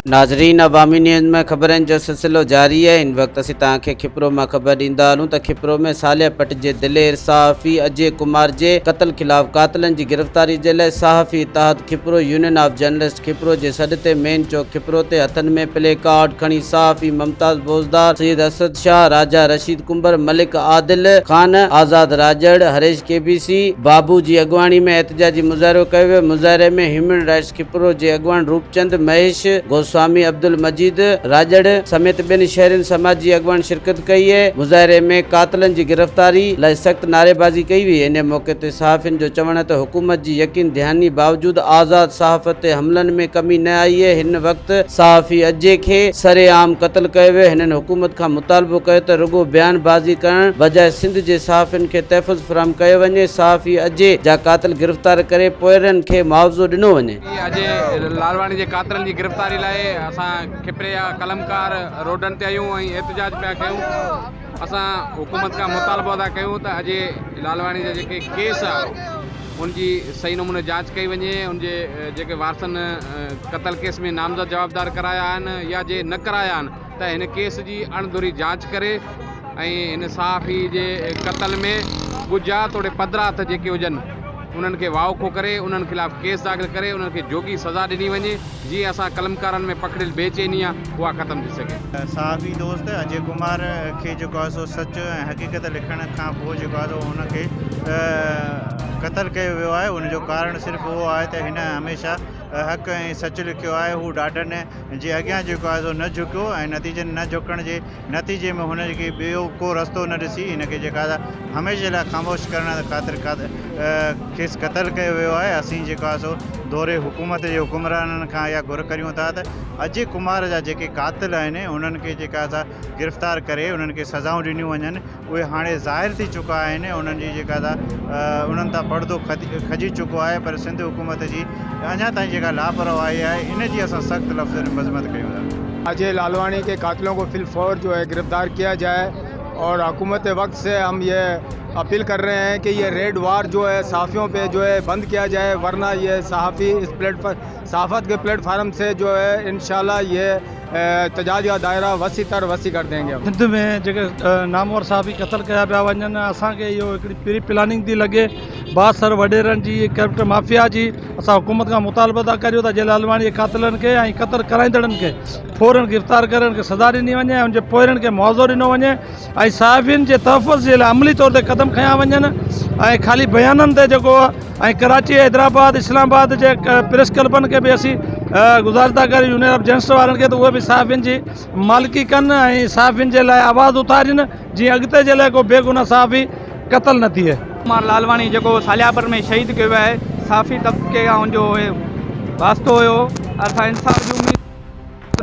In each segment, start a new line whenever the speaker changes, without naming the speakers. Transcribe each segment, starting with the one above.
नाजरीन, अवामी न्यूज़ में ख़बरनि जो सिलसिलो जारी है। इन वक्त असीं तव्हांखे खिपरो में ख़बर ॾींदा हलूं त खिपरो में सालिया पट जे दिलेर सहाफ़ी अजय कुमार जे क़त्ल ख़िलाफ़ कातिलनि जी गिरफ़्तारी जे लाइ सहाफ़ी इतिहाद खिपरो यूनियन ऑफ जर्नलिस्ट खिपरो जे सॾ ते मेन चौक खिपरो ते हथनि में प्ले कार्ड खणी सहाफ़ी मुमताज़ बोज़दार, सैयद असद शाह, राजा रशीद कुंबर, मलिक आदिल ख़ान, आज़ाद राजड़, हरीश केबीसी बाबू जी अॻवानी में एहतजाजी मुज़ाहिरो कयो वियो। मुज़ाहिरे में ह्यूमन राइट्स खिपरो जे अॻवान रूपचंद, महेश, स्वामी अब्दुल मजीद राजड़ समेत ॿियनि शहरनि समाजी अॻवान शिरकत कई है। मुज़ाहिरे में कातिलनि जी गिरफ़्तारी लाइ सख़्त नारेबाज़ी कई हुई। इन मौके ते सहाफ़ियुनि जो चवण त हुकूमत जी यकीन दहानी बावजूद आज़ाद सहाफ़त ते हमलनि में कमी न आई है। हिन वक्त सहाफ़ी अजय खे सरेआम क़त्ल कयो वियो। हिननि हुकूमत खां मुतालबो कयो त रुगो बयानबाज़ी करण बजाए सिंध जे सहाफ़ियुनि खे तहफ़ुज़ फराहम कयो वञे। सहाफ़ी अजय जा कातिल गिरफ़्तार करे पोयरनि खे मुआवज़ो ॾिनो वञे।
अजय लालवानी जे कातिलनि जी गिरफ़्तारी लाइ असां खिपरे जा कलमकार रोडनि ते आहियूं ऐं एहतजाज पिया कयूं। असां हुकूमत खां मुतालबो था कयूं त अजय लालवानी जा जेके केस आहे उनजी सही नमूने जांच कई वञे। उनजे जेके वारसनि क़त्ल केस में नामज़द जवाबदार कराया आहिनि या जे न कराया आहिनि त हिन केस जी अणधुरी जांच करे ऐं हिन सहाफ़ी जे क़त्ल में गुजा तोड़े पधरा हथ जेके हुजनि उन्हनि खे वाउखो करे उन्हनि ख़िलाफ़ केस दाख़िल करे उन्हनि खे जोगी सज़ा ॾिनी वञे, जीअं असां कलमकारनि में पकड़ियल बेचैनी आहे उहा ख़तमु थी सघे।
सहाफ़ी दोस्त अजय कुमार खे जेको आहे सो सच ऐं हक़ीक़त लिखण खां पोइ जेको आहे हुनखे क़त्ल कयो वियो आहे। उनजो कारण सिर्फ़ु उहो आहे त हिन हमेशह हक़ ऐं सच लिखियो आहे। हू ॾाढनि जे अॻियां जेको आहे सो न झुकियो ऐं नतीजनि न झुकण जे नतीजे में हुनखे ॿियो को रस्तो न ॾिसी हिनखे जेका हमेशह लाइ ख़ामोश करण ख़ातिर खेसि क़त्ल कयो वियो आहे। असीं जेको आहे सो दौरे हुकूमत जे हुकुमराननि खां इहा घुर करियूं था त अजय कुमार जा जेके कातिल आहिनि उन्हनि खे जेका असां गिरफ़्तार करे उन्हनि खे सज़ाऊं ॾिनियूं वञनि। उहे हाणे ज़ाहिर थी चुका आहिनि, उन्हनि जी जेका उन्हनि तां पर्दो खजी चुको आहे। पर सिंध हुकूमत जी अञा ताईं जेका लापरवाही आहे इन जी असां सख़्त लफ़्ज़नि में मज़म्मत कयूं था।
अजय लालवानी के कातिलों को फिलफौर जो है गिरफ़्तार किया जाए और हुकूमत वक्त से हम ये अपील कर रहे हैं कि ये रेड वार जो है सहाफ़ियों पे जो है बंद किया जाए, वरना ये सहाफ़ी इस सहाफ़त के प्लेटफार्म से जो है इंशाल्लाह ये एहतजाज का दायरा वसी कर देंगे।
सिंध में जेके नामवर सहाफ़ी क़त्ल कया पिया वञनि, असांखे इहो हिकिड़ी प्री प्लानिंग थी लॻे। बासर वॾेरनि जी कैरेक्टर माफ़िया जी असां हुकूमत खां मुतालबो था करियूं त अजय लालवानी जे कातिलनि खे ऐं क़त्ल कराईंदड़नि खे फ़ौरन गिरफ़्तार करे उनखे सज़ा ॾिनी वञे ऐं उनजे पोयरनि खे मुआवज़ो ॾिनो वञे ऐं सहाफ़ियुनि जे तहफ़ुज़ जे लाइ अमली तौर ते क़दम खयां वञनि ऐं ख़ाली बयाननि ते जेको ऐं कराची, हैदराबाद, इस्लामाबाद जे प्रेस क्लबनि खे बि असीं गुज़ारिश था करियूं यूनियन ऑफ जर्नलिस्ट वारनि खे त उहे बि सहाफ़ियुनि जी मालिकी कनि ऐं सहाफ़ियुनि जे लाइ आवाज़ उथारीनि, जीअं अॻिते जे लाइ को बेगुनाह सहाफ़ी क़त्ल न थिए।
कुमार लालवानी जेको सालियापर में शहीद कयो आहे, सहाफ़ी तबके खां उनजो वास्तो हुयो, असां इंसाफ़ जी उम्मीद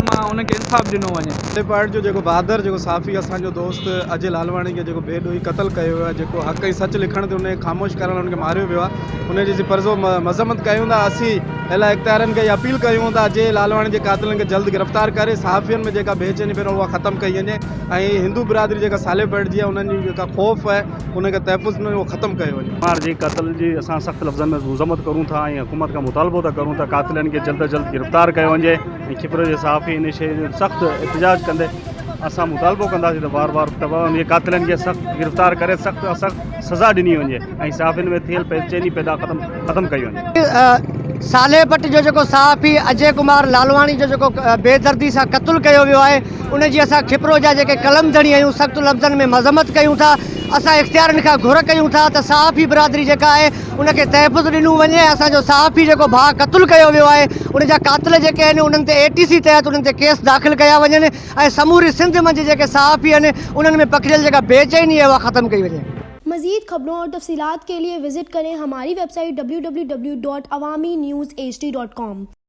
मां उनखे इंसाफ़ ॾिनो वञे।
पार्ट जो जेको बहादुर जेको सहाफ़ी असांजो दोस्त अजय लालवानी खे जेको बेॾोही क़त्ल कयो वियो आहे, जेको हक़ ऐं सच लिखण ते उनखे ख़ामोश करण उनखे मारियो वियो आहे, उनजी परज़ो मज़म्मत कयूं था। असीं अहिड़ा इख़्तियारनि खे इहा अपील कयूं था अजय लालवानी जे कातिलनि खे जल्द गिरफ़्तार करे सहाफ़ियुनि में जेका बेचैनी पहिरियों उहा ख़तमु कई वञे ऐं हिंदू बिरादरी जेका साले पेट जी आहे उन्हनि जी जेका ख़ौफ़ आहे उनखे तहफ़ुज़ में उहो ख़तमु कयो वञे।
कुमार जी क़त्ल जी असां सख़्त लफ़्ज़नि में मज़म्मत करूं था ऐं हुकूमत खां मुतालबो था करूं था कातिलनि खे जल्द जल्द गिरफ़्तार कयो वञे ऐं खिपरे जे सहाफ़ी इन शइ जो सख़्त एहतजाज कंदे असां मुतालबो कंदासीं त बार बार तमामु इहे कातिलनि खे सख़्त गिरफ़्तार करे सख़्त सज़ा ॾिनी वञे ऐं सहाफ़ियुनि में थियल बेचैनी पैदा ख़तमु कई वञे।
साले पट जो जेको सहाफ़ी अजय कुमार लालवानी जो जेको बेदर्दी सां क़त्ल कयो वियो आहे उनजी असां खिपरो जा जेके कलमदणी आहियूं सख़्त लफ़्ज़नि में मज़म्मत कयूं था। असां इख़्तियारनि खां घुर कयूं था त सहाफ़ी बिरादरी जेका आहे उनखे तहफ़ुज़ ॾिनो वञे। असांजो सहाफ़ी जेको भाउ क़त्ल कयो वियो आहे उनजा कातिल जेके आहिनि उन्हनि ते ATC तहत उन्हनि ते केस दाख़िल कया वञनि ऐं समूरी सिंध मंझि जेके सहाफ़ी आहिनि उन्हनि में पकड़ियल जेका बेचैनी आहे उहा ख़त्म कई वञे।
मज़ीद खबरों और तफसीलात के लिए विजिट करें हमारी वेबसाइट www.awamiNewsHD.com।